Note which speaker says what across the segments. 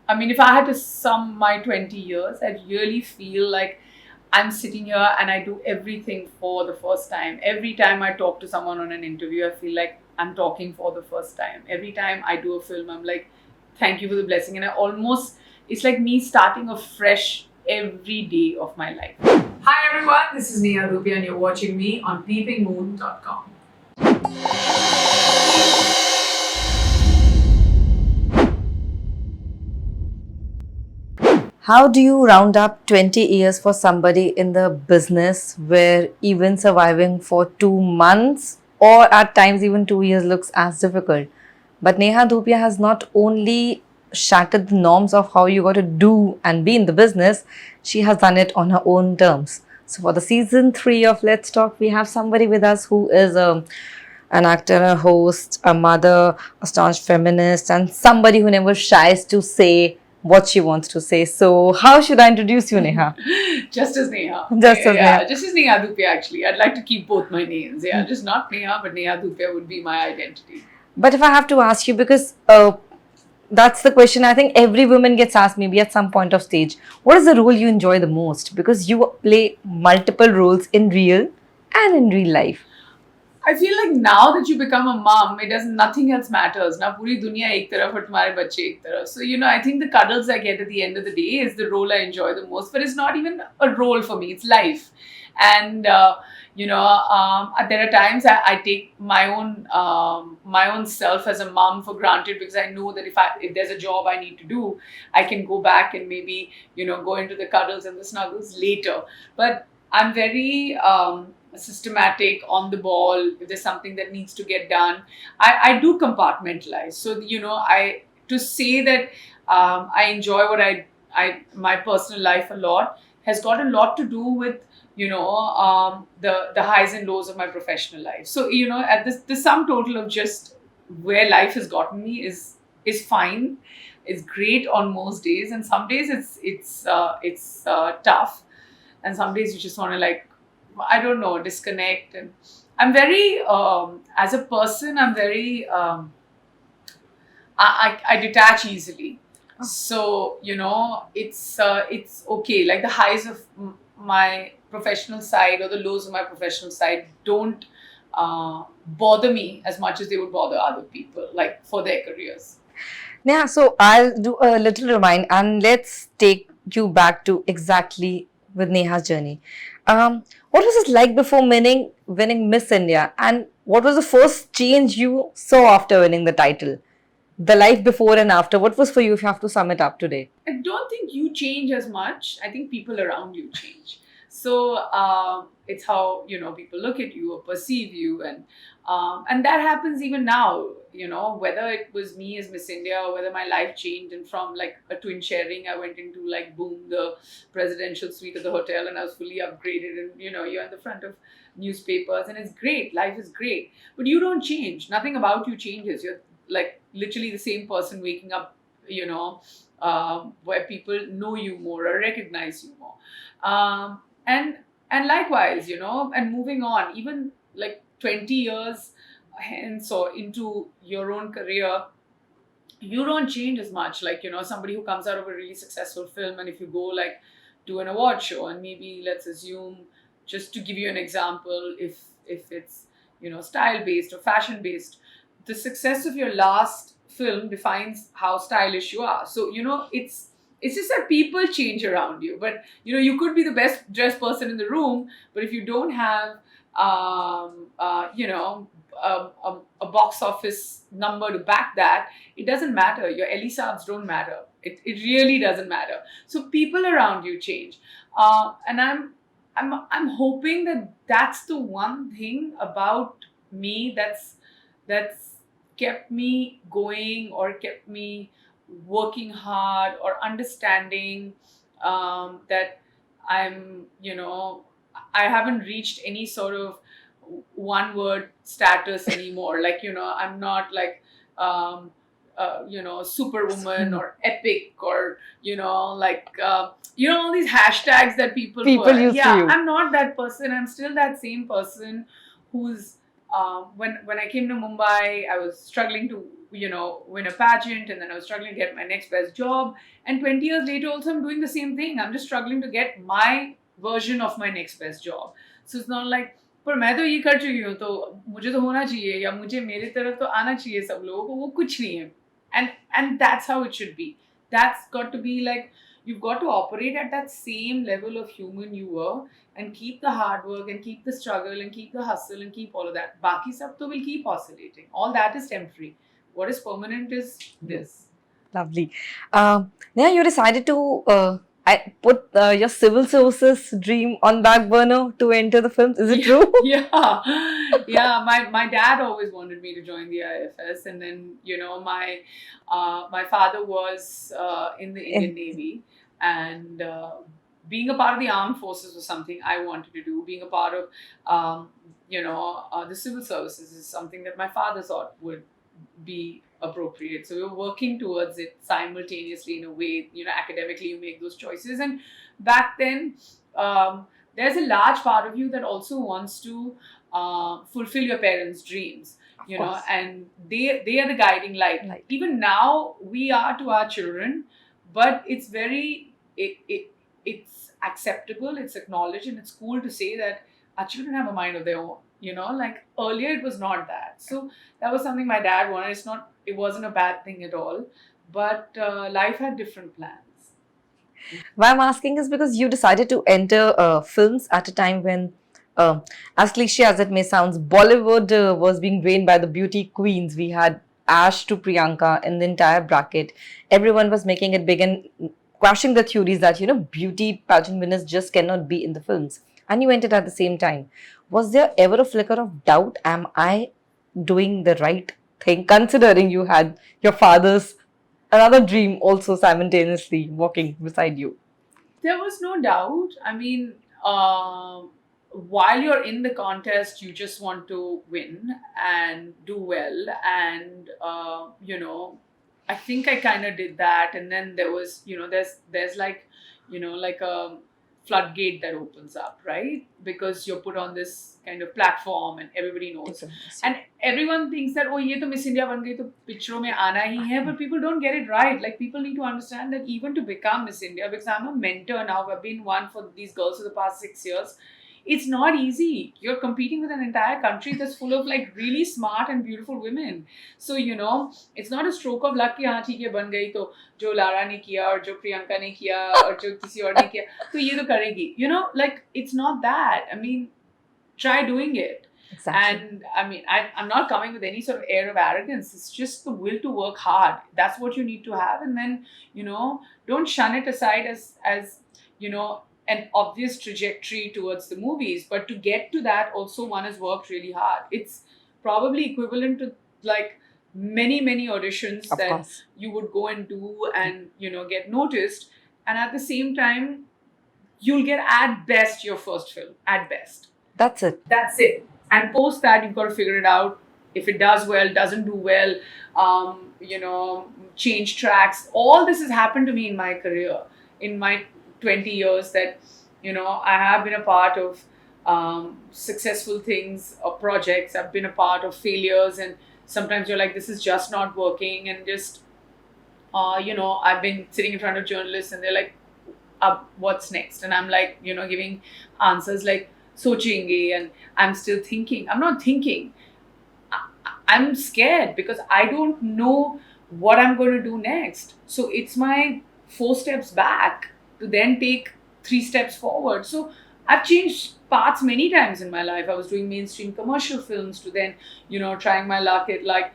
Speaker 1: I mean, if I had to sum my 20 years, I really feel like I'm sitting here and I do everything for the first time. Every time I talk to someone on an interview, I feel like I'm talking for the first time. Every time I do a film, I'm like, thank you for the blessing. And I almost, it's like me starting afresh every day of my life. Hi everyone, this is Neha Dhupia and you're watching me on peepingmoon.com.
Speaker 2: How do you round up 20 years for somebody in the business where even surviving for 2 months or at times even 2 years looks as difficult? But Neha Dhupia has not only shattered the norms of how you got to do and be in the business, she has done it on her own terms. So, for the season 3 of Let's Talk, we have somebody with us who is an actor, a host, a mother, a staunch feminist, and somebody who never shies to say what she wants to say. So, how should I introduce you, Neha?
Speaker 1: Just as Neha.
Speaker 2: Just as
Speaker 1: Yeah,
Speaker 2: Neha.
Speaker 1: just as Neha Dhupia actually. I'd like to keep both my names. Yeah, just not Neha, but Neha Dhupia would be my identity.
Speaker 2: But if I have to ask you, because that's the question I think every woman gets asked maybe at some point of stage. What is the role you enjoy the most? Because you play multiple roles in real and in real life.
Speaker 1: I feel like now that you become a mom, it doesn't. Nothing else matters. Now, पूरी दुनिया एक तरफ और तुम्हारे बच्चे एक तरफ. So I think the cuddles I get at the end of the day is the role I enjoy the most. But it's not even a role for me. It's life, and there are times I take my own self as a mom for granted because I know that if there's a job I need to do, I can go back and maybe go into the cuddles and the snuggles later. But I'm very systematic, on the ball. If there's something that needs to get done, I do compartmentalize. So I to say that I enjoy what I my personal life a lot has got a lot to do with the highs and lows of my professional life. So at this the sum total of just where life has gotten me is fine. It's great on most days, and some days it's tough, and some days you just want to, like, I don't know, disconnect. And I'm very as a person, I'm very I detach easily. So it's okay. Like the highs of my professional side or the lows of my professional side don't bother me as much as they would bother other people, like for their careers.
Speaker 2: Yeah, so I'll do a little remind and let's take you back to exactly with Neha's journey. What was it like before winning Miss India, and what was the first change you saw after winning the title? The life before and after. What was for you if you have to sum it up today?
Speaker 1: I don't think you change as much. I think people around you change. So it's how people look at you or perceive you, and that happens even now. Whether it was me as Miss India or whether my life changed, and from like a twin sharing, I went into like boom the presidential suite of the hotel, and I was fully upgraded, and you're in the front of newspapers, and it's great. Life is great, but you don't change. Nothing about you changes. You're like literally the same person waking up. Where people know you more or recognize you more, and likewise, and moving on, even like 20 years hence or into your own career, you don't change as much. Like somebody who comes out of a really successful film, and if you go like to an award show, and maybe let's assume, just to give you an example, if it's style based or fashion based, the success of your last film defines how stylish you are. So it's just that people change around you, but you could be the best dressed person in the room, but if you don't have a box office number to back that, it doesn't matter. Your Elisabs don't matter. It really doesn't matter. So people around you change, and I'm hoping that that's the one thing about me that's kept me going or kept me working hard or understanding that I haven't reached any sort of one word status anymore. Like, I'm not like, superwoman or epic or, all these hashtags that people put.
Speaker 2: Used to
Speaker 1: Yeah,
Speaker 2: you.
Speaker 1: I'm not that person. I'm still that same person who's, when I came to Mumbai, I was struggling to win a pageant, and then I was struggling to get my next best job. And 20 years later, also, I'm doing the same thing. I'm just struggling to get my version of my next best job. So it's not like, पर मैं तो ये कर चुकी हूँ तो मुझे तो होना चाहिए या मुझे मेरी तरफ तो आना चाहिए सब लोगों को, वो कुछ नहीं है. And that's how it should be. That's got to be like, you've got to operate at that same level of human you were, and keep the hard work and keep the struggle and keep the hustle and keep all of that. Baki sab to will keep oscillating. All that is temporary. What is permanent is this.
Speaker 2: Lovely. Yeah, you decided to I put your civil services dream on back burner to enter the films. Is it true?
Speaker 1: Yeah. My dad always wanted me to join the IFS, and then my father was in the Indian Navy, and being a part of the armed forces was something I wanted to do. Being a part of the civil services is something that my father thought would be appropriate. So we were working towards it simultaneously in a way. Academically you make those choices, and back then there's a large part of you that also wants to fulfill your parents' dreams. And they are the guiding light. Even now we are to our children, but it's it's acceptable, it's acknowledged, and it's cool to say that our children have a mind of their own. Like earlier it was not that. So that was something my dad wanted. It wasn't a bad thing at all, but life had different plans.
Speaker 2: Why I'm asking is because you decided to enter films at a time when, as cliche as it may sound, Bollywood was being reigned by the beauty queens. We had Ash to Priyanka in the entire bracket. Everyone was making it big and quashing the theories that, beauty pageant winners just cannot be in the films. And you entered at the same time. Was there ever a flicker of doubt? Am I doing the right thing? Considering you had your father's another dream also simultaneously walking beside you.
Speaker 1: There was no doubt. I mean, while you're in the contest, you just want to win and do well. And, I think I kind of did that. And then there was, there's like, like a floodgate that opens up, right? Because you're put on this kind of platform and everybody knows. And everyone thinks that, oh, ye to Miss India ban gayi to pictures mein aana hi hai. But people don't get it right. Like, people need to understand that even to become Miss India, because I'm a mentor now, I've been one for these girls for the past 6 years. It's not easy. You're competing with an entire country that's full of like really smart and beautiful women. So, it's not a stroke of luck कि हाँ ठीक है बन गई तो जो Lara ने किया और जो प्रियंका ने किया और जो किसी और ने किया तो ये तो करेगी. Like, it's not that. I mean, try doing it.
Speaker 2: Exactly.
Speaker 1: And I mean, I'm not coming with any sort of air of arrogance. It's just the will to work hard. That's what you need to have. And then, don't shun it aside as an obvious trajectory towards the movies. But to get to that, also one has worked really hard. It's probably equivalent to like many auditions
Speaker 2: of
Speaker 1: that
Speaker 2: course.
Speaker 1: You would go and do and get noticed. And at the same time, you'll get at best your first film. At best.
Speaker 2: That's it.
Speaker 1: And post that, you've got to figure it out. If it does well, doesn't do well, change tracks. All this has happened to me in my career, in my 20 years that, I have been a part of successful things or projects. I've been a part of failures, and sometimes you're like, this is just not working. And just, I've been sitting in front of journalists and they're like, what's next? And I'm like, giving answers like, sochenge, and I'm still thinking. I'm not thinking. I'm scared because I don't know what I'm going to do next. So it's my 4 steps back to then take 3 steps forward. So I've changed paths many times in my life. I was doing mainstream commercial films to then, trying my luck at like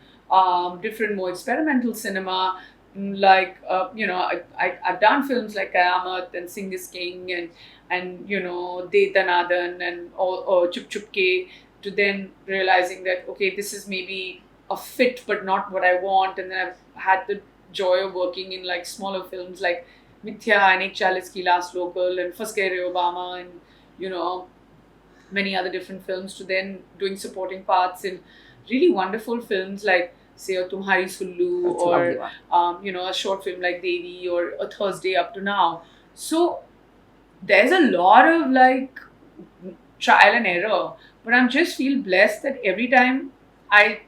Speaker 1: different, more experimental cinema. Like, I've done films like Kayamat and Singh is King and De Danadan and or Chup Chup Ke, to then realizing that, okay, this is maybe a fit but not what I want. And then I've had the joy of working in like smaller films like Mithya and Ek Chalis Ki Last Local and Fas Gaye Re Obama and many other different films, to then doing supporting parts in really wonderful films like say a Tumhari Sullu or a short film like Devi or A Thursday up to now. So there's a lot of like trial and error, but I just feel blessed that every time I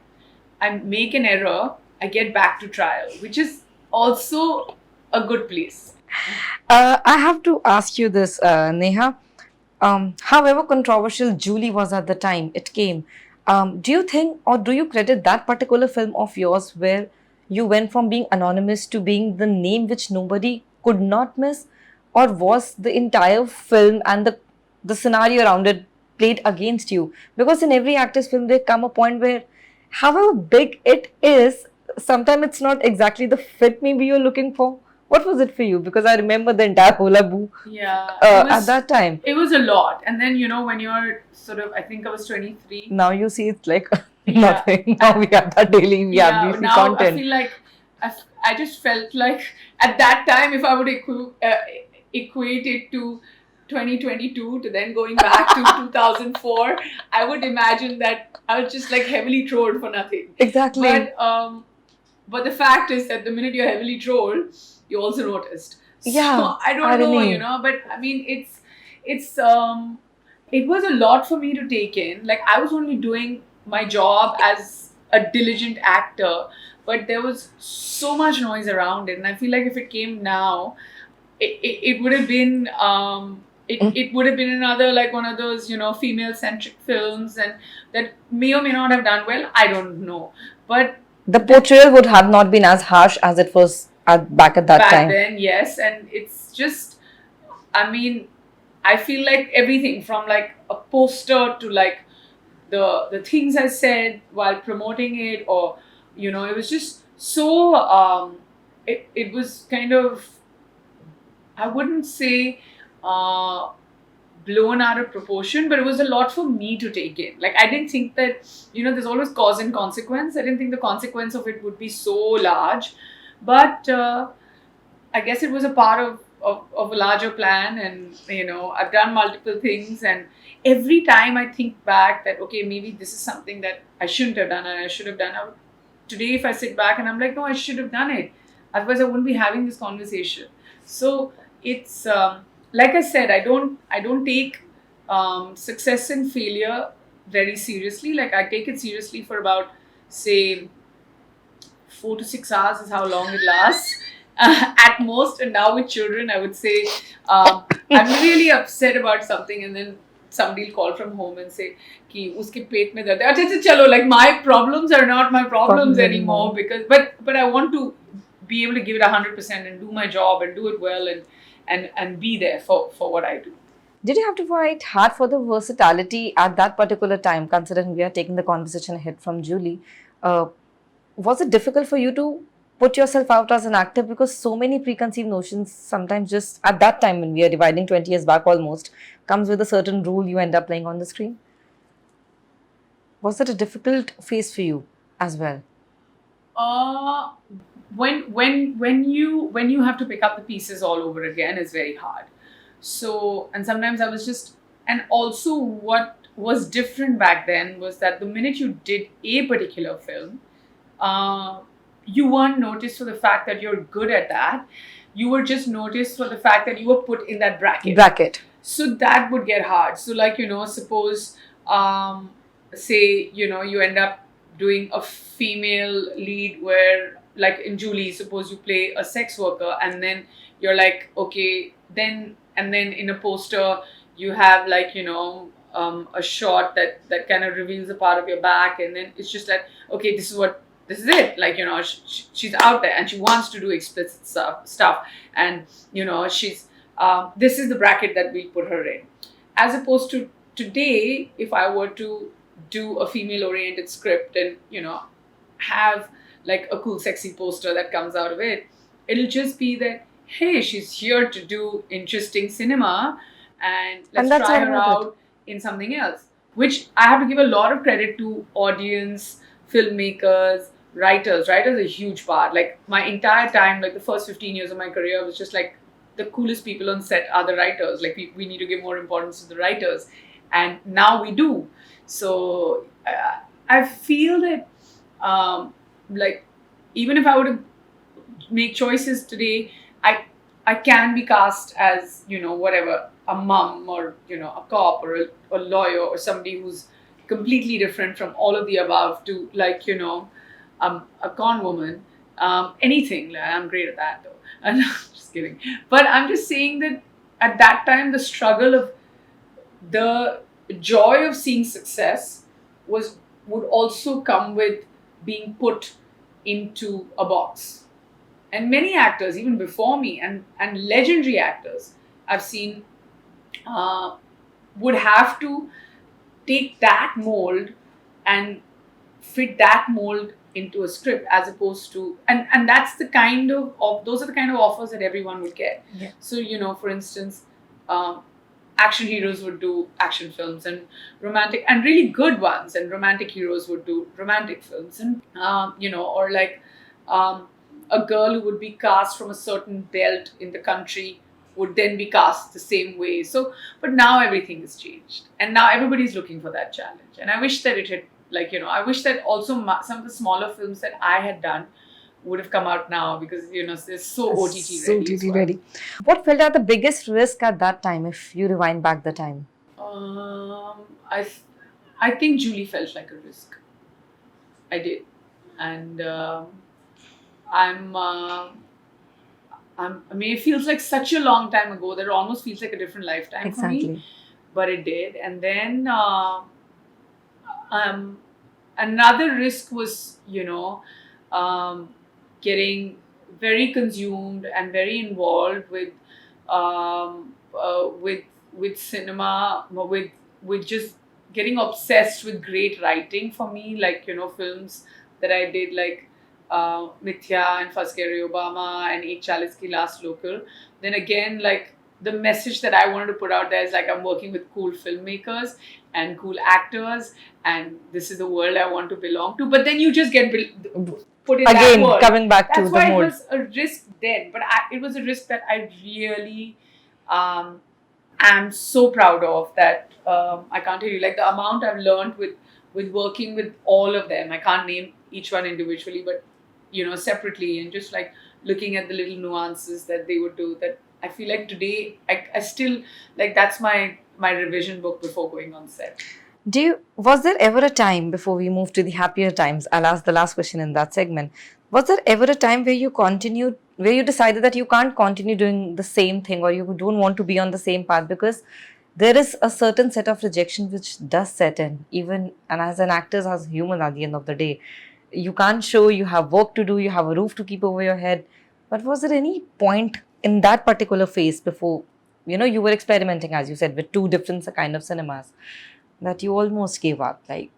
Speaker 1: make an error I get back to trial, which is also a good place.
Speaker 2: I have to ask you this, Neha. However controversial Julie was at the time it came, do you think or do you credit that particular film of yours where you went from being anonymous to being the name which nobody could not miss? Or was the entire film and the scenario around it played against you? Because in every actor's film, there come a point where, however big it is, sometimes it's not exactly the fit maybe you're looking for. What was it for you? Because I remember the entire hula boo
Speaker 1: Yeah,
Speaker 2: at that time.
Speaker 1: it was a lot. And then, when you're sort of, I think I was 23.
Speaker 2: Now you see it's like
Speaker 1: Yeah.
Speaker 2: nothing. Now we have that daily, we have DC
Speaker 1: now
Speaker 2: content.
Speaker 1: I feel like I just felt like at that time, if I would equate it to 2022 to then going back to 2004, I would imagine that I was just like heavily trolled for nothing.
Speaker 2: Exactly.
Speaker 1: But the fact is that the minute you're heavily trolled, you also noticed.
Speaker 2: Yeah,
Speaker 1: So I don't know,
Speaker 2: irony.
Speaker 1: but I mean, it was a lot for me to take in. Like, I was only doing my job as a diligent actor, but there was so much noise around it, and I feel like if it came now, it would have been it would have been another, like, one of those female centric films, and that may or may not have done well. I don't know, but
Speaker 2: The portrayal would have not been as harsh as it was back at that
Speaker 1: back
Speaker 2: time.
Speaker 1: then, yes, and it's just, I mean, I feel like everything from like a poster to like the things I said while promoting it, or it was just so it was kind of, I wouldn't say uh, blown out of proportion, but it was a lot for me to take in. Like, I didn't think that, there's always cause and consequence. I didn't think the consequence of it would be so large, but I guess it was a part of a larger plan, and I've done multiple things, and every time I think back that, okay, maybe this is something that I shouldn't have done and I should have done. Today, if I sit back and I'm like, no, I should have done it. Otherwise, I wouldn't be having this conversation. So it's like I said, I don't take success and failure very seriously. Like, I take it seriously for about, say, 4 to 6 hours is how long it lasts. At most. And now with children, I would say I'm really upset about something, and then somebody will call from home and say कि उसके पेट में दर्द है. अच्छा चलो, like, my problems are not my problems anymore, because but I want to be able to give it 100% and do my job and do it well, and be there for what I do.
Speaker 2: Did you have to fight hard for the versatility at that particular time, considering we are taking the conversation ahead from Julie? Was it difficult for you to put yourself out as an actor, because so many preconceived notions sometimes just at that time, when we are dividing 20 years back almost, comes with a certain rule you end up playing on the screen? Was it a difficult phase for you as well?
Speaker 1: When you have to pick up the pieces all over again is very hard. So, and sometimes I was just, and also what was different back then was that the minute you did a particular film, you weren't noticed for the fact that you're good at that. You were just noticed for the fact that you were put in that bracket. So that would get hard. So, like, suppose, say, you end up doing a female lead where, like in Julie, suppose you play a sex worker, and then you're like, okay, then, and then in a poster, you have, like, a shot that kind of reveals a part of your back, and then it's just like, okay, this is it. Like, she's out there and she wants to do explicit stuff, and she's this is the bracket that we put her in. As opposed to today, if I were to do a female oriented script and have like a cool sexy poster that comes out of it, it'll just be that, hey, she's here to do interesting cinema, and let's try her out in something else. Which I have to give a lot of credit to audience, filmmakers, writers. Writers are a huge part. Like, my entire time, like the first 15 years of my career, was just like, the coolest people on set are the writers. Like, we need to give more importance to the writers, and now we do. So I feel that like, even if I were to make choices today, I can be cast as whatever, a mom, or a cop, or a lawyer, or somebody who's completely different from all of the above, to, like, a con woman, anything. Like, I'm great at that though. And just kidding. But I'm just saying that at that time, the struggle of the joy of seeing success was would also come with being put into a box. And many actors, even before me, and legendary actors I've seen, uh, would have to take that mold and fit that mold into a script, as opposed to, and that's the kind of those are the kind of offers that everyone would get.
Speaker 2: Yeah.
Speaker 1: So, for instance, um, action heroes would do action films, and romantic, and really good ones, and romantic heroes would do romantic films, and or like, um, a girl who would be cast from a certain belt in the country would then be cast the same way. So, but now everything has changed, and now everybody's looking for that challenge. And I wish that it had, like, I wish that also some of the smaller films that I had done would have come out now, because they're so OTT
Speaker 2: So
Speaker 1: ready.
Speaker 2: OTT ready. What felt like the biggest risk at that time, if you rewind back the time?
Speaker 1: Um, I, I think Julie felt like a risk. I did, and I'm. I mean, it feels like such a long time ago that it almost feels like a different lifetime for me.
Speaker 2: Exactly.
Speaker 1: But it did, and then um, another risk was, getting very consumed and very involved with cinema, with just getting obsessed with great writing for me, like, films that I did, like Mithya and Fas Gare Obama and Ek Chalis Ki Last Local. Then again, like, the message that I wanted to put out there is like, I'm working with cool filmmakers and cool actors, and this is the world I want to belong to. But then you just get put in that
Speaker 2: Again,
Speaker 1: world.
Speaker 2: coming back to
Speaker 1: That's
Speaker 2: the
Speaker 1: why it
Speaker 2: mode.
Speaker 1: was a risk then, but it was a risk that I really am so proud of. That I can't tell you, like, the amount I've learned with working with all of them. I can't name each one individually, but separately, and just like looking at the little nuances that they would do. That I feel like today, I still, like, that's my revision book before going on set.
Speaker 2: Was there ever a time, before we move to the happier times, I'll ask the last question in that segment. Was there ever a time where you decided that you can't continue doing the same thing, or you don't want to be on the same path, because there is a certain set of rejection which does set in, even, and as an actor, as a human at the end of the day, you can't show, you have work to do, you have a roof to keep over your head. But was there any point in that particular phase before, you were experimenting, as you said, with two different kind of cinemas, that you almost gave up? Like,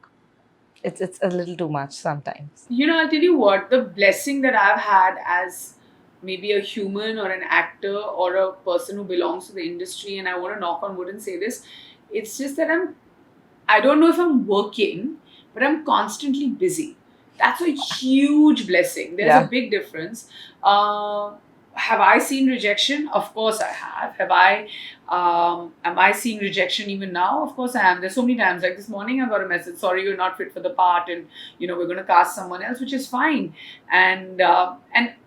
Speaker 2: it's a little too much sometimes.
Speaker 1: I'll tell you what, the blessing that I've had as maybe a human or an actor or a person who belongs to the industry, and I want to knock on wood and say this, it's just that I don't know if I'm working, but I'm constantly busy. That's a huge blessing. There's
Speaker 2: Yeah.
Speaker 1: a big difference. Have I seen rejection? Of course I have. Am I seeing rejection even now? Of course I am. There's so many times, like this morning I got a message, sorry, you're not fit for the part, and we're going to cast someone else, which is fine. And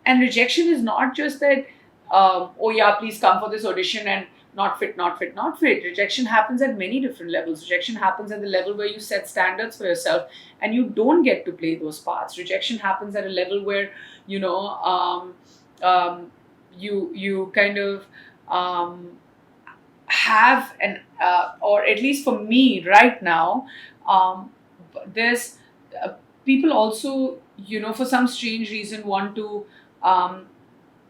Speaker 1: rejection is not just that, oh yeah, please come for this audition, and not fit, not fit, not fit. Rejection happens at many different levels. Rejection happens at the level where you set standards for yourself and you don't get to play those parts. Rejection happens at a level where, you kind of have an or at least for me right now, there's people also, for some strange reason, want to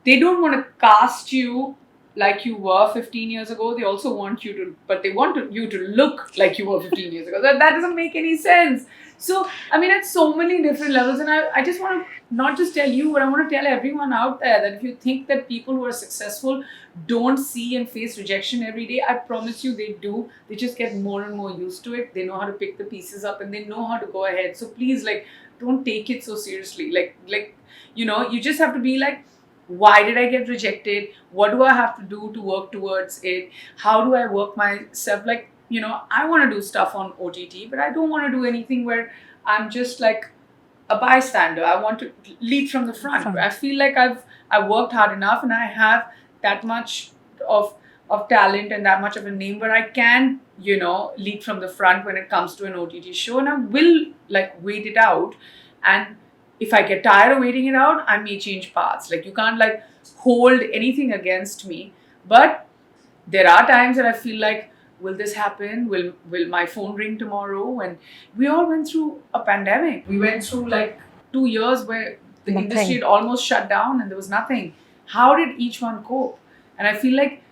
Speaker 1: they don't want to cast you like you were 15 years ago. They also want you to, but they want you to look like you were 15 years ago. That doesn't make any sense. So, I mean, at so many different levels. And I just want to not just tell you, but I want to tell everyone out there that if you think that people who are successful don't see and face rejection every day, I promise you they do. They just get more and more used to it. They know how to pick the pieces up and they know how to go ahead. So please, like, don't take it so seriously. Like, you just have to be like, why did I get rejected? What do I have to do to work towards it? How do I work myself? Like, I want to do stuff on OTT, but I don't want to do anything where I'm just like a bystander. I want to lead from the front. I feel like I worked hard enough and I have that much of talent and that much of a name where I can, lead from the front when it comes to an OTT show, and I will like wait it out. And if I get tired of waiting it out, I may change paths. Like, you can't like hold anything against me. But there are times that I feel like, will this happen? Will my phone ring tomorrow? And we all went through a pandemic. We went through like 2 years where the industry had almost shut down and there was nothing. How did each one cope? And I feel like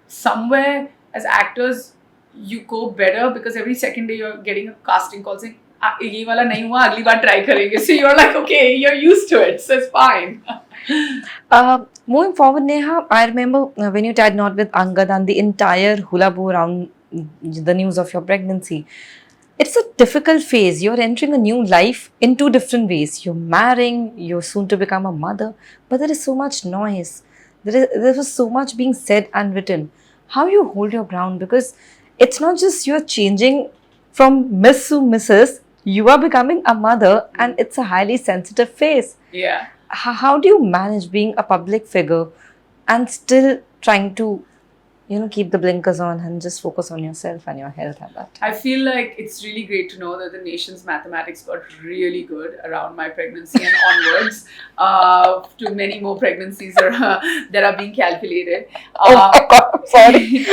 Speaker 1: somewhere as actors you cope better because every second day you're getting a casting call saying, ये वाला नहीं हुआ, अगली बार try करेंगे. So you're like, okay, you're used to it, so it's fine.
Speaker 2: Moving forward, Neha, I remember when you tied knot with Angad and the entire hula boo around the news of your pregnancy. It's a difficult phase. You're entering a new life in two different ways. You're marrying, you're soon to become a mother, but there is so much noise. There was so much being said and written. How you hold your ground? Because it's not just you're changing from Miss to Mrs. You are becoming a mother, and it's a highly sensitive phase.
Speaker 1: Yeah.
Speaker 2: How do you manage being a public figure and still trying to, keep the blinkers on and just focus on yourself and your health at that time?
Speaker 1: I feel like it's really great to know that the nation's mathematics got really good around my pregnancy and onwards. To many more pregnancies that are being calculated.
Speaker 2: Sorry.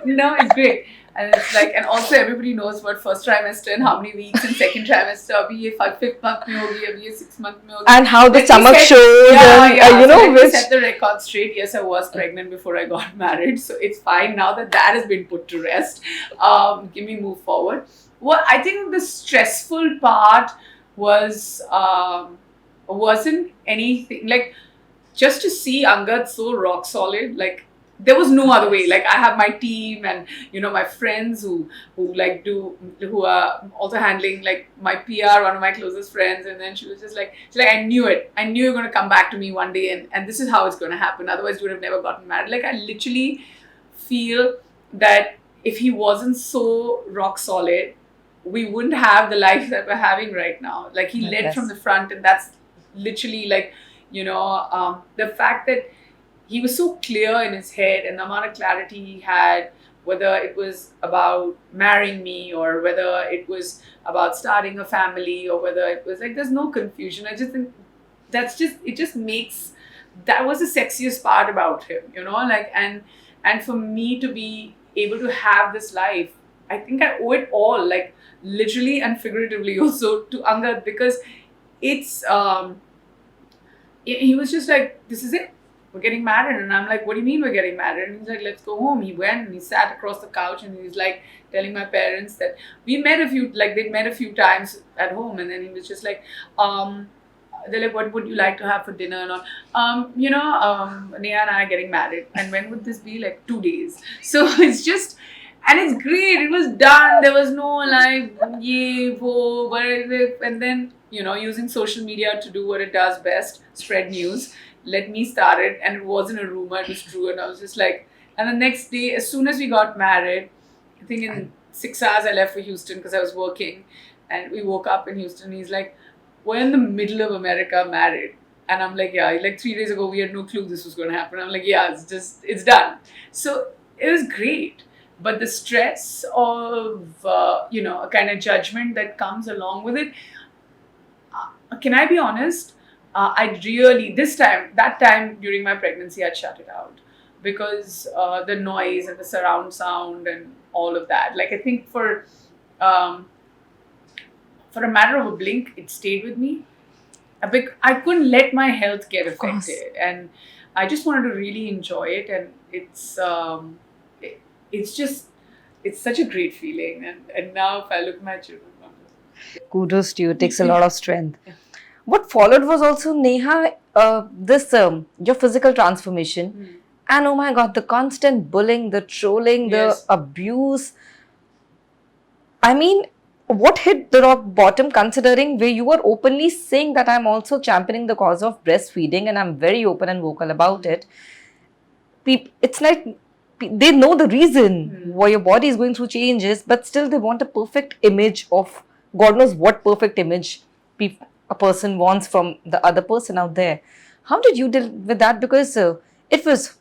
Speaker 1: No, it's great. And it's like, and also everybody knows what first trimester and how many weeks, and second trimester, abhi ye 5th month mein hogi, abhi ye 6th month mein hogi.
Speaker 2: And how the stomach shows,
Speaker 1: so set the record straight. Yes, I was pregnant before I got married, so it's fine now that has been put to rest. Give me move forward. Well, I think the stressful part wasn't anything like just to see Angad so rock solid, like. There was no other way. Like, I have my team and my friends who are also handling like my PR, one of my closest friends, and then she was like I knew it. I knew you're gonna come back to me one day, and this is how it's gonna happen. Otherwise, you would have never gotten married. Like, I literally feel that if he wasn't so rock solid, we wouldn't have the life that we're having right now. Like, he led from the front, and that's literally like the fact that he was so clear in his head, and the amount of clarity he had, whether it was about marrying me or whether it was about starting a family or whether it was like, there's no confusion. I just think that was the sexiest part about him, like, and for me to be able to have this life, I think I owe it all, like literally and figuratively also, to Angad, because it's he was just like, this is it. We're getting married. And I'm like, what do you mean we're getting married? And he's like, let's go home. He went and he sat across the couch and he's like telling my parents that they'd met a few times at home. And then he was just like, they're like, what would you like to have for dinner? And all, Neha and I are getting married. And when would this be? Like 2 days. So it's just, and it's great. It was done. There was no like, and then, using social media to do what it does best, spread news. Let me start it, and it wasn't a rumor, it was true. And I was just like, and the next day, as soon as we got married, I think in 6 hours I left for Houston because I was working, and we woke up in Houston. He's like, we're in the middle of America married. And I'm like, yeah, like 3 days ago we had no clue this was going to happen. I'm like, yeah, it's done. So it was great. But the stress of a kind of judgment that comes along with it, can I be honest? I really, that time during my pregnancy, I'd shut it out because the noise and the surround sound and all of that. Like, I think for a matter of a blink, it stayed with me. I couldn't let my health get affected, and I just wanted to really enjoy it. And it's such a great feeling. And now if I look at my children,
Speaker 2: kudos to you. It takes a lot of strength. Yeah. What followed was also, Neha, your physical transformation. And oh my God, the constant bullying, the trolling, the abuse. I mean, what hit the rock bottom, considering where you were openly saying that I'm also championing the cause of breastfeeding and I'm very open and vocal about it. It's like they know the reason why your body is going through changes, but still they want a perfect image of God knows what perfect image a person wants from the other person out there. How did you deal with that? Because it was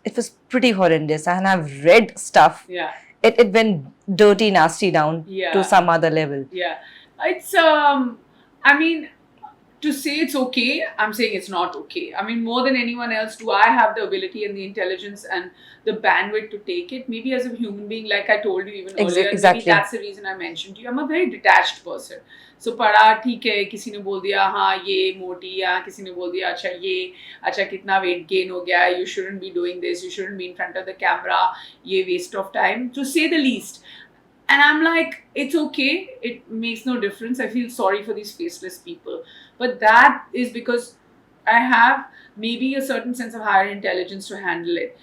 Speaker 2: pretty horrendous, and I've read stuff.
Speaker 1: Yeah.
Speaker 2: It went dirty, nasty down to some other level.
Speaker 1: Yeah. It's I mean, to say it's okay, I'm saying it's not okay. I mean, more than anyone else, do I have the ability and the intelligence and the bandwidth to take it? Maybe as a human being, like I told you even earlier, and maybe
Speaker 2: Exactly.
Speaker 1: that's the reason I mentioned to you, I'm a very detached person. So पढ़ा ठीक है, किसी ने बोल दिया हाँ ये मोटी, या किसी ने बोल दिया अच्छा ये, अच्छा कितना weight gain हो गया, you shouldn't be doing this, you shouldn't be in front of the camera, ये waste of time, to say the least. And I'm like, it's okay. It makes no difference. I feel sorry for these faceless people. But that is because I have maybe a certain sense of higher intelligence to handle it.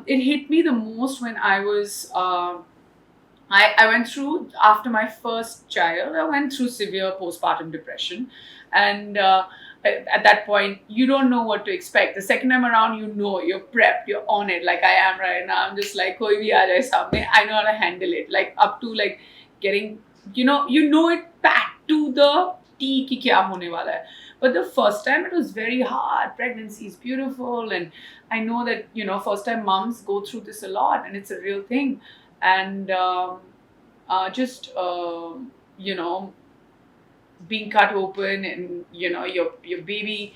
Speaker 1: It hit me the most when I was, I went through, after my first child, I went through severe postpartum depression. And at that point, you don't know what to expect. The second time around, you know, you're prepped, you're on it, like I am right now. I'm just like, koi bhi aa jaye samne, I know how to handle it. Like up to like getting, you know it pat to the T ki kya hone wala hai. But the first time it was very hard. Pregnancy is beautiful, and I know that first time moms go through this a lot, and it's a real thing. And just you know being cut open, and your baby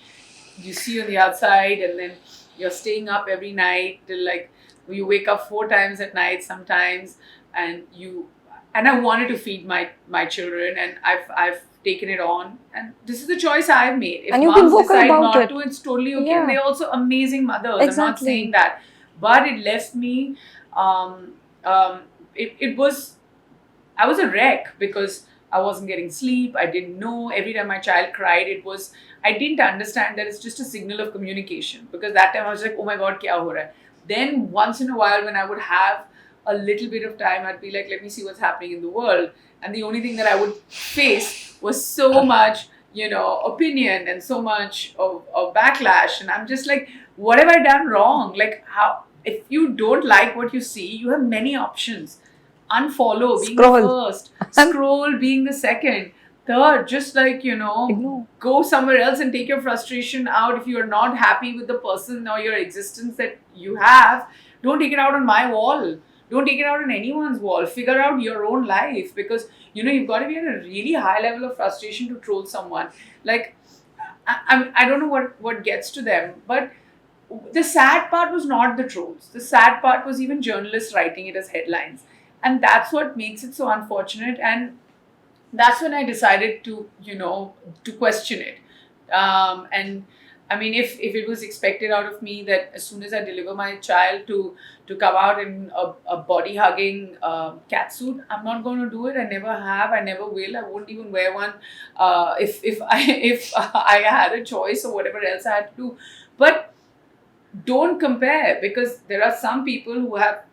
Speaker 1: you see on the outside, and then you're staying up every night till like you wake up 4 times at night sometimes, and I wanted to feed my children, and I've taken it on, and this is the choice I've made. If
Speaker 2: And you've been
Speaker 1: moms
Speaker 2: vocal
Speaker 1: decide
Speaker 2: about
Speaker 1: not
Speaker 2: it.
Speaker 1: to, it's totally okay.
Speaker 2: Yeah.
Speaker 1: And they're also amazing mothers. I'm not
Speaker 2: Exactly.
Speaker 1: saying that, but it left me it was, I was a wreck because I wasn't getting sleep. I didn't know. Every time my child cried, I didn't understand that it's just a signal of communication. Because that time I was like, oh my God, kya ho raha hai? Then once in a while, when I would have a little bit of time, I'd be like, let me see what's happening in the world. And the only thing that I would face was so much, opinion, and so much of backlash. And I'm just like, what have I done wrong? Like, how, if you don't like what you see, you have many options. Unfollow being
Speaker 2: Scroll.
Speaker 1: the first, scroll being the second, third, just like
Speaker 2: Ignore.
Speaker 1: go somewhere else and take your frustration out. If you're not happy with the person or your existence that you have, don't take it out on my wall, don't take it out on anyone's wall. Figure out your own life, because you've got to be at a really high level of frustration to troll someone. Like I don't know what gets to them, but the sad part was not the trolls. The sad part was even journalists writing it as headlines. And that's what makes it so unfortunate. And that's when I decided to question it. And I mean, if it was expected out of me that as soon as I deliver my child to come out in a body hugging cat suit, I'm not going to do it. I never have. I never will. I won't even wear one if I had a choice or whatever else I had to do. But don't compare, because there are some people who have,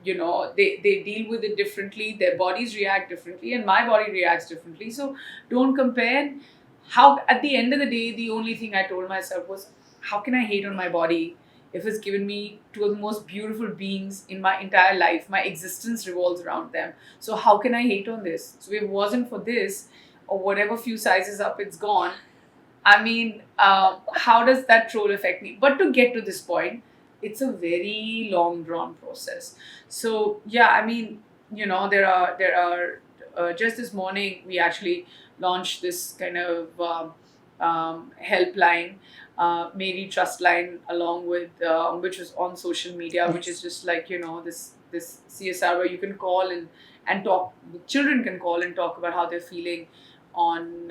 Speaker 1: they deal with it differently, their bodies react differently, and my body reacts differently. So don't compare. How, at the end of the day, the only thing I told myself was, how can I hate on my body if it's given me two of the most beautiful beings in my entire life? My existence revolves around them. So how can I hate on this? So if it wasn't for this, or whatever few sizes up it's gone, I mean, how does that troll affect me? But to get to this point, it's a very long drawn process. So yeah, I mean, there are just this morning we actually launched this kind of helpline, Mary Trust line, along with which was on social media, which is just like this CSR where you can call and talk. Children can call and talk about how they're feeling on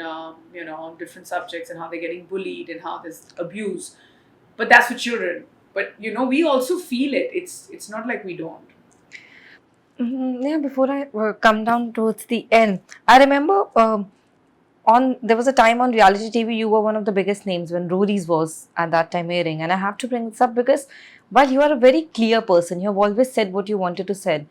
Speaker 1: different subjects, and how they're getting bullied and how there's abuse. But that's for children. But we also feel it. It's not like we don't.
Speaker 2: Yeah, before I come down towards the end, I remember there was a time on reality TV you were one of the biggest names when Roadies was at that time airing, and I have to bring this up because while you are a very clear person, you have always said what you wanted to say.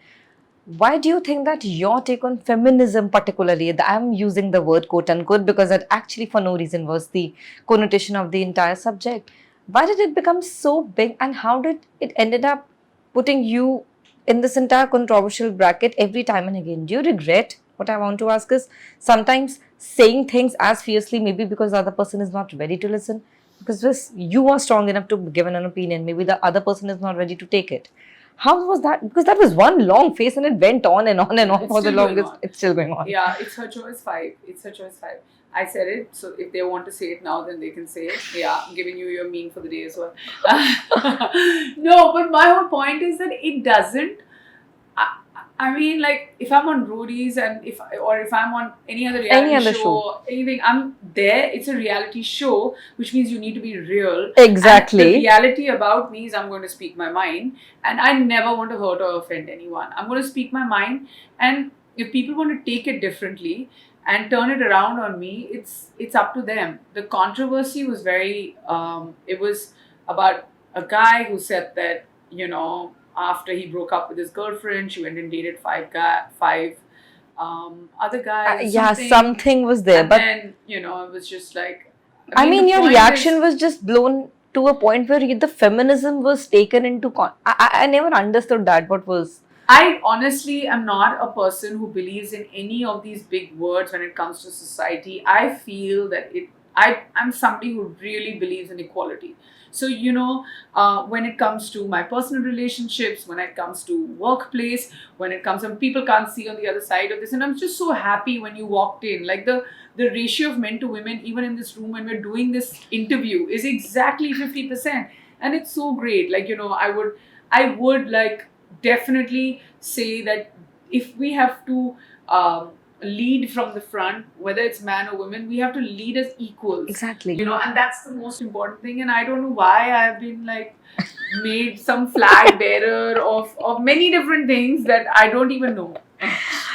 Speaker 2: Why do you think that your take on feminism, particularly, I'm using the word quote unquote because that actually for no reason was the connotation of the entire subject. Why did it become so big, and how did it ended up putting you in this entire controversial bracket every time and again? Do you regret? What I want to ask is sometimes saying things as fiercely, maybe because the other person is not ready to listen, because you are strong enough to give an opinion, maybe the other person is not ready to take it. How was that? Because that was one long phase and it went on and on and on
Speaker 1: It's
Speaker 2: for the
Speaker 1: still going
Speaker 2: longest.
Speaker 1: on.
Speaker 2: It's still going on.
Speaker 1: Yeah, it's her choice 5. It's her choice 5. I said it, so if they want to say it now, then they can say it. Yeah, I'm giving you your meme for the day as well. No, but my whole point is that it doesn't. I mean, like, if I'm on Roadies and if I'm on any other reality
Speaker 2: Any other
Speaker 1: show, anything, I'm there. It's a reality show, which means you need to be real.
Speaker 2: Exactly.
Speaker 1: And the reality about me is I'm going to speak my mind, and I never want to hurt or offend anyone. I'm going to speak my mind, and if people want to take it differently and turn it around on me, it's up to them. The controversy was it was about a guy who said that, after he broke up with his girlfriend, she went and dated five other guys.
Speaker 2: Yeah, something was there.
Speaker 1: And
Speaker 2: But
Speaker 1: then, it was just like,
Speaker 2: I mean,
Speaker 1: the
Speaker 2: your
Speaker 1: point
Speaker 2: reaction
Speaker 1: is-
Speaker 2: was just blown to a point where the feminism was taken into I never understood that. What was.
Speaker 1: I honestly am not a person who believes in any of these big words when it comes to society. I feel that I'm somebody who really believes in equality. So, when it comes to my personal relationships, when it comes to workplace, when it comes, and people can't see on the other side of this, and I'm just so happy when you walked in. Like the ratio of men to women, even in this room when we're doing this interview, is exactly 50%. And it's so great. Like, I would like definitely say that if we have to lead from the front, whether it's man or women, we have to lead as equals.
Speaker 2: Exactly.
Speaker 1: And that's the most important thing. And I don't know why I've been like made some flag bearer of many different things that I don't even know.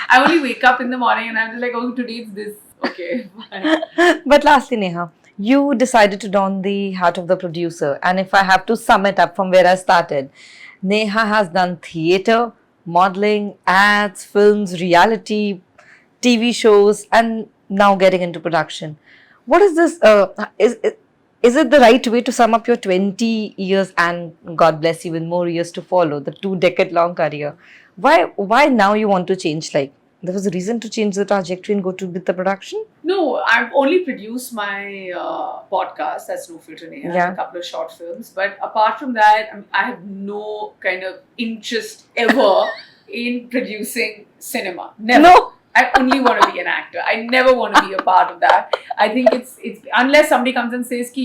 Speaker 1: I only wake up in the morning and I'm just like, oh, today it's this. Okay, fine.
Speaker 2: But lastly, Neha, you decided to don the hat of the producer. And if I have to sum it up from where I started, Neha has done theatre, modeling, ads, films, reality, TV shows, and now getting into production. What is this? Is it the right way to sum up your 20 years and God bless you with more years to follow, the 2 decade long career? Why now you want to change? Like, there was a reason to change the trajectory and go to with the production?
Speaker 1: No, I've only produced my podcast, that's No Filter Neha,
Speaker 2: Yeah.
Speaker 1: a couple of short films. But apart from that, I have no kind of interest ever in producing cinema. Never.
Speaker 2: No.
Speaker 1: I only want to be an actor. I never want to be a part of that. I think it's unless somebody comes and says, "Ki,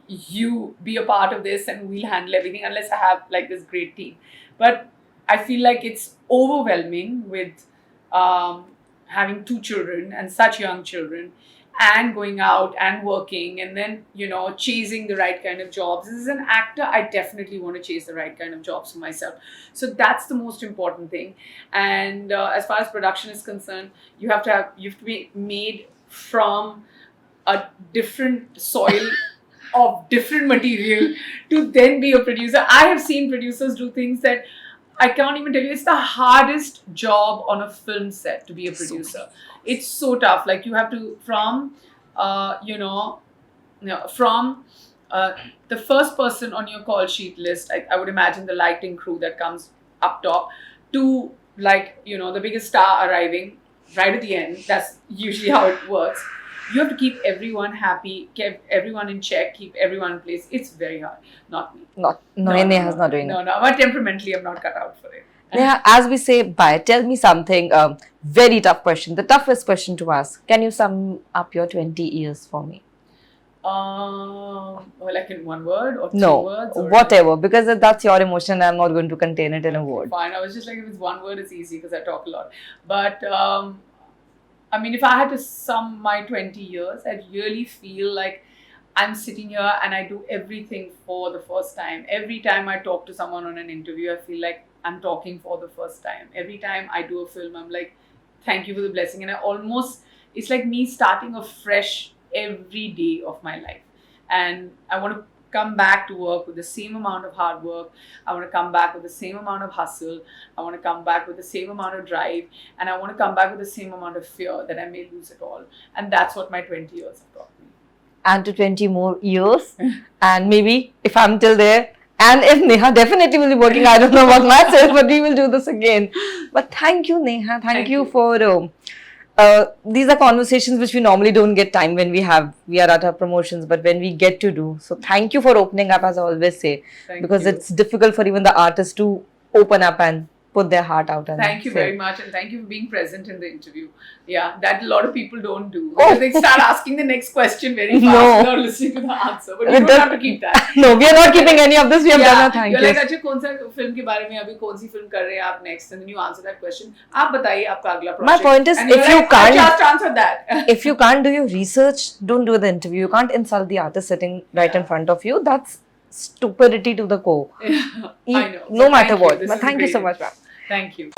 Speaker 1: you be a part of this and we'll handle everything." Unless I have like this great team, but I feel like it's overwhelming with having 2 children and such young children, and going out and working, and then chasing the right kind of jobs. As an actor, I definitely want to chase the right kind of jobs for myself. So that's the most important thing. And as far as production is concerned, you have to be made from a different soil of different material to then be a producer. I have seen producers do things that I can't even tell you. It's the hardest job on a film set to be a producer. It's so tough. Like, you have to, from the first person on your call sheet list, I would imagine the lighting crew that comes up top, to the biggest star arriving right at the end. That's usually how it works. You have to keep everyone happy, keep everyone in check, keep everyone in place. It's very hard. Not me.
Speaker 2: Neha's not doing it.
Speaker 1: No. But temperamentally, I'm not cut out for it.
Speaker 2: Neha, as we say bye, tell me something. Very tough question. The toughest question to ask. Can you sum up your 20 years for me?
Speaker 1: Like in one word or 2
Speaker 2: No,
Speaker 1: words? Or
Speaker 2: whatever. Because that's your emotion. I'm not going to contain it in a word.
Speaker 1: Fine. I was just like, if it's one word, it's easy because I talk a lot. But I mean, if I had to sum my 20 years, I really feel like I'm sitting here and I do everything for the first time. Every time I talk to someone on an interview, I feel like I'm talking for the first time. Every time I do a film, I'm like, thank you for the blessing. And it's like me starting afresh every day of my life. And I want to come back to work with the same amount of hard work. I want to come back with the same amount of hustle. I want to come back with the same amount of drive. And I want to come back with the same amount of fear that I may lose it all. And that's what my 20 years have taught me.
Speaker 2: And to 20 more years. And maybe if I'm till there, and if Neha definitely will be working, I don't know about myself, but we will do this again. But thank you, Neha. Thank you for... these are conversations which we normally don't get time when we are at our promotions, but when we get to do. So thank you for opening up, as I always say, because it's difficult for even the artist to open up and put their heart out. And
Speaker 1: Thank you
Speaker 2: say.
Speaker 1: very much, and thank you for being present in the interview. Yeah, that a lot of people don't do.
Speaker 2: Oh.
Speaker 1: Because they start asking the next question very fast
Speaker 2: No.
Speaker 1: without listening to the answer. But you don't have to keep that.
Speaker 2: No, we are not keeping any of this. We have done our thank
Speaker 1: you're
Speaker 2: you.
Speaker 1: like, अच्छा कौन सा film के बारे में अभी कौन सी film कर रहे हैं आप next, and then you answer that question. आप बताइए आपका अगला project.
Speaker 2: My point is,
Speaker 1: and you're
Speaker 2: if you
Speaker 1: like, I
Speaker 2: can't-
Speaker 1: just answered that.
Speaker 2: If you can't do your research, don't do the interview. You can't insult the artist sitting right in front of you. That's stupidity to the core.
Speaker 1: I know.
Speaker 2: No
Speaker 1: So
Speaker 2: matter
Speaker 1: thank you.
Speaker 2: what.
Speaker 1: This
Speaker 2: But
Speaker 1: is
Speaker 2: thank you
Speaker 1: great.
Speaker 2: so much, ma'am.
Speaker 1: Thank you.